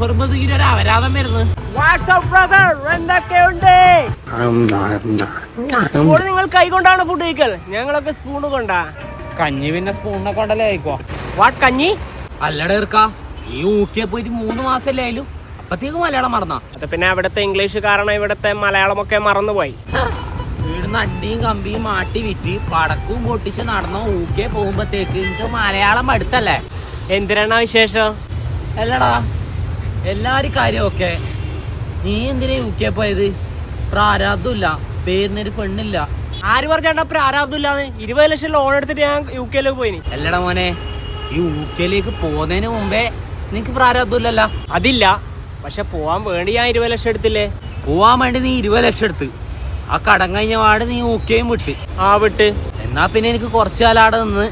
ഓർമ്മ തീരെ അപരാധം വരുന്നത്. എന്തൊക്കെയുണ്ട്? നിങ്ങൾ കൈ കൊണ്ടാണ് ഫുഡ് കഴിക്കൽ, ഞങ്ങളൊക്കെ സ്പൂണ് കൊണ്ടാ. കഞ്ഞി പിന്നെ സ്പൂണിനെ കൊണ്ടല്ലേ കഴിക്കോ? വാട്ട് കഞ്ഞി? അല്ലട ഇറക്കാ, ഈ ഊക്കെ പോയിട്ട് 3 മാസല്ലേ ആയാലും അപ്പത്തേക്ക് മലയാളം മറന്നാ? അത് പിന്നെ അവിടുത്തെ ഇംഗ്ലീഷ് കാരണം ഇവിടുത്തെ മലയാളമൊക്കെ മറന്നുപോയി. വീടിന്ന് അണ്ടിയും കമ്പിയും മാട്ടി വിറ്റ് പടക്കും പൊട്ടിച്ച് നടന്ന ഊക്കെ പോകുമ്പോഴത്തേക്ക് എനിക്ക് മലയാളം അടുത്തല്ലേ. എന്തിനാണ് വിശേഷം? അല്ലടാ, എല്ലാരും കാര്യമൊക്കെ നീ എന്തിനാ ഊക്കെ പോയത്? പ്രാരാബ്ദമില്ല, പേരിനൊരു പെണ്ണില്ല. ആര് പറഞ്ഞാ പ്രാരാബ്ദമില്ലാന്ന്? 20 ലക്ഷം ലോൺ എടുത്തിട്ട് ഞാൻ UK പോയിന്. അല്ലടാ മോനെ, ഈ ഊക്കയിലേക്ക് പോകുന്നതിന് മുമ്പേ നിനക്ക് പ്രാരാബ്ദമില്ലല്ലോ? അതില്ല, പക്ഷെ പോവാൻ വേണ്ടി ഞാൻ 20 ലക്ഷം എടുത്തില്ലേ? പോവാൻ വേണ്ടി നീ 20 ലക്ഷം എടുത്ത്, ആ കടം കഴിഞ്ഞ പാട് നീ ഊക്കയും വിട്ട്. ആ വിട്ട്. എന്നാ പിന്നെ എനിക്ക് കുറച്ച് കാലം അവിടെ നിന്ന്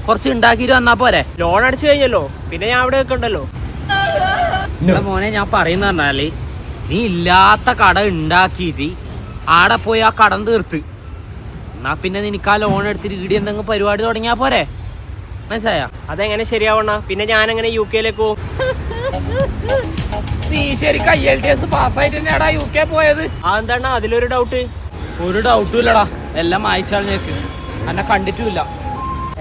കുറച്ച് ഉണ്ടാക്കിട്ട് വന്നാ പോരെ? ലോൺ അടിച്ചു കഴിഞ്ഞല്ലോ, പിന്നെ ഞാൻ അവിടെ വെക്കണ്ടല്ലോ. മോനെ, ഞാൻ പറയുന്ന പറഞ്ഞാല് നീ ഇല്ലാത്ത കട ഉണ്ടാക്കിയിട്ട് ആടെ പോയി ആ കടം തീർത്ത്, എന്നാ പിന്നെ നിനക്ക് ആ ലോൺ എടുത്തിട്ട് ഈടി എന്തെങ്കിലും പരിപാടി തുടങ്ങിയാ പോരെ? മനസ്സിലായ? അതെങ്ങനെ ശരിയാവണ? പിന്നെ ഞാൻ എങ്ങനെ UK പോകും? നീ ശരിക്കും IELTS പാസ്സായിട്ട് തന്നെയാടാ UK പോയത്? അതെന്താണ് അതിലൊരു ഡൗട്ട്? ഒരു ഡൗട്ടും ഇല്ലടാ, എല്ലാം വായിച്ചാളിനേക്ക് എന്നെ കണ്ടിട്ടുമില്ല.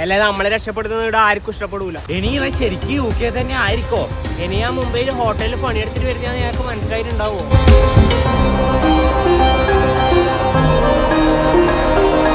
അല്ലെ നമ്മളെ രക്ഷപ്പെടുത്തുന്നത് ഇവിടെ ആർക്കും ഇഷ്ടപ്പെടൂല. ഇനി ഇവ ശരിക്കും UK തന്നെ ആയിരിക്കോ? ഇനി ഞാൻ മുംബൈയിൽ ഹോട്ടലിൽ പണിയെടുത്തിട്ട് വരുന്ന ഞങ്ങൾക്ക് മനസ്സിലായിട്ടുണ്ടാവോ?